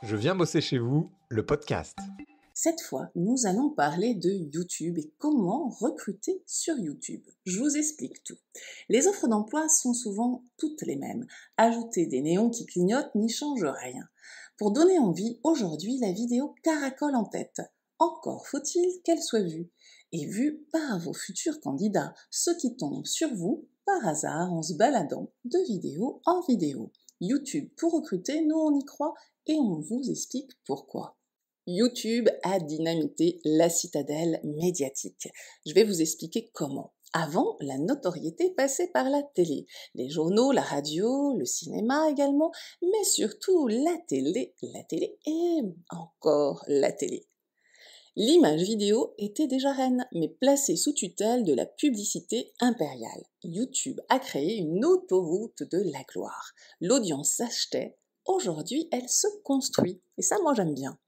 Je viens bosser chez vous, le podcast. Cette fois, nous allons parler de YouTube et comment recruter sur YouTube. Je vous explique tout. Les offres d'emploi sont souvent toutes les mêmes. Ajouter des néons qui clignotent n'y change rien. Pour donner envie, aujourd'hui, la vidéo caracole en tête. Encore faut-il qu'elle soit vue. Et vue par vos futurs candidats, ceux qui tombent sur vous par hasard en se baladant de vidéo en vidéo. YouTube pour recruter, nous on y croit et on vous explique pourquoi. YouTube a dynamité la citadelle médiatique. Je vais vous expliquer comment. Avant, la notoriété passait par la télé, les journaux, la radio, le cinéma également, mais surtout la télé et encore la télé. L'image vidéo était déjà reine, mais placée sous tutelle de la publicité impériale. YouTube a créé une autoroute de la gloire. L'audience s'achetait, aujourd'hui elle se construit. Et ça, moi j'aime bien.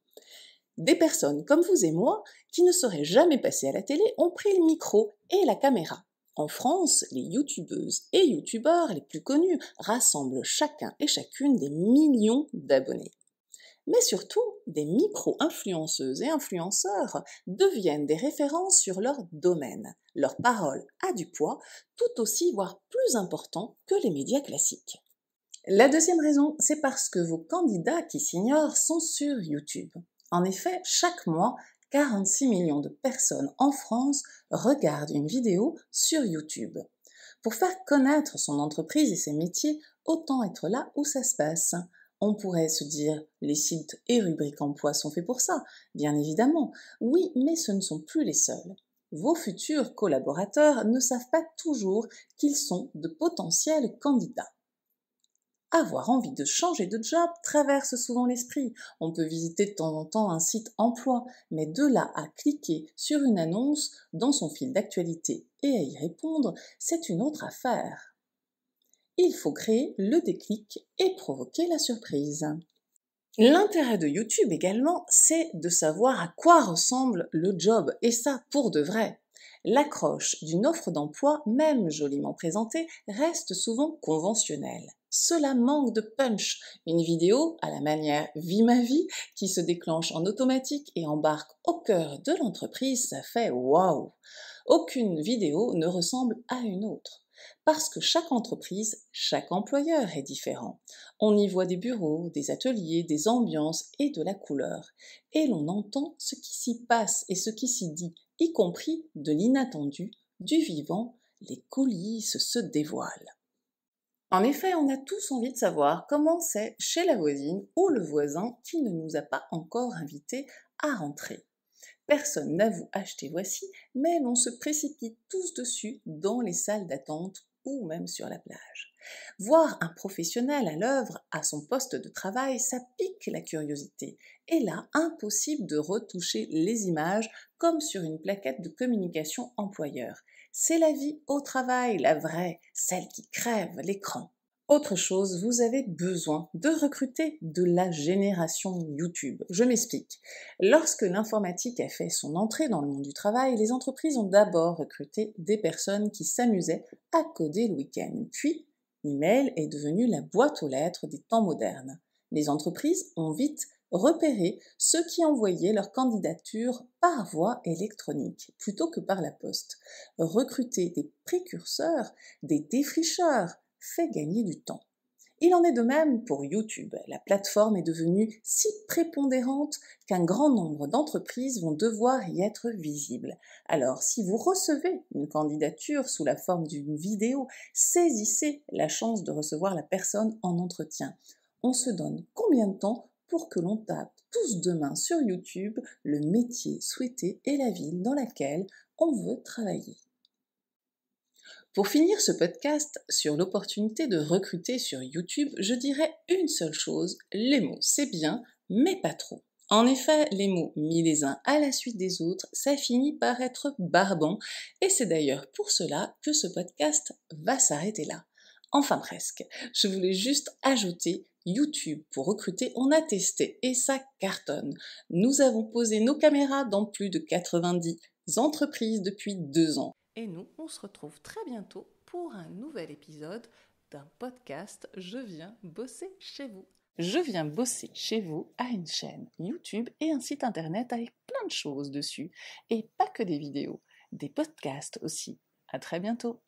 Des personnes comme vous et moi, qui ne seraient jamais passées à la télé, ont pris le micro et la caméra. En France, les youtubeuses et youtubeurs les plus connus rassemblent chacun et chacune des millions d'abonnés. Mais surtout, des micro-influenceuses et influenceurs deviennent des références sur leur domaine. Leur parole a du poids, tout aussi, voire plus important que les médias classiques. La deuxième raison, c'est parce que vos candidats qui s'ignorent sont sur YouTube. En effet, chaque mois, 46 millions de personnes en France regardent une vidéo sur YouTube. Pour faire connaître son entreprise et ses métiers, autant être là où ça se passe. On pourrait se dire, les sites et rubriques emploi sont faits pour ça, bien évidemment. Oui, mais ce ne sont plus les seuls. Vos futurs collaborateurs ne savent pas toujours qu'ils sont de potentiels candidats. Avoir envie de changer de job traverse souvent l'esprit. On peut visiter de temps en temps un site emploi, mais de là à cliquer sur une annonce dans son fil d'actualité et à y répondre, c'est une autre affaire. Il faut créer le déclic et provoquer la surprise. L'intérêt de YouTube également, c'est de savoir à quoi ressemble le job, et ça pour de vrai. L'accroche d'une offre d'emploi, même joliment présentée, reste souvent conventionnelle. Cela manque de punch. Une vidéo, à la manière Vie ma vie, qui se déclenche en automatique et embarque au cœur de l'entreprise, ça fait waouh! Aucune vidéo ne ressemble à une autre. Parce que chaque entreprise, chaque employeur est différent. On y voit des bureaux, des ateliers, des ambiances et de la couleur. Et l'on entend ce qui s'y passe et ce qui s'y dit, y compris de l'inattendu, du vivant, les coulisses se dévoilent. En effet, on a tous envie de savoir comment c'est chez la voisine ou le voisin qui ne nous a pas encore invités à rentrer. Personne n'avoue acheter voici, mais l'on se précipite tous dessus dans les salles d'attente ou même sur la plage. Voir un professionnel à l'œuvre à son poste de travail, ça pique la curiosité. Et là, impossible de retoucher les images comme sur une plaquette de communication employeur. C'est la vie au travail, la vraie, celle qui crève l'écran. Autre chose, vous avez besoin de recruter de la génération YouTube. Je m'explique. Lorsque l'informatique a fait son entrée dans le monde du travail, les entreprises ont d'abord recruté des personnes qui s'amusaient à coder le week-end. Puis, email est devenu la boîte aux lettres des temps modernes. Les entreprises ont vite repéré ceux qui envoyaient leur candidature par voie électronique plutôt que par la poste. Recruter des précurseurs, des défricheurs, fait gagner du temps. Il en est de même pour YouTube. La plateforme est devenue si prépondérante qu'un grand nombre d'entreprises vont devoir y être visibles. Alors, si vous recevez une candidature sous la forme d'une vidéo, saisissez la chance de recevoir la personne en entretien. On se donne combien de temps pour que l'on tape tous demain sur YouTube le métier souhaité et la ville dans laquelle on veut travailler? Pour finir ce podcast sur l'opportunité de recruter sur YouTube, je dirais une seule chose, les mots c'est bien, mais pas trop. En effet, les mots mis les uns à la suite des autres, ça finit par être barbant, et c'est d'ailleurs pour cela que ce podcast va s'arrêter là. Enfin presque. Je voulais juste ajouter YouTube pour recruter, on a testé et ça cartonne. Nous avons posé nos caméras dans plus de 90 entreprises depuis 2 ans. Et nous, on se retrouve très bientôt pour un nouvel épisode d'un podcast Je viens bosser chez vous. Je viens bosser chez vous à une chaîne YouTube et un site internet avec plein de choses dessus. Et pas que des vidéos, des podcasts aussi. À très bientôt.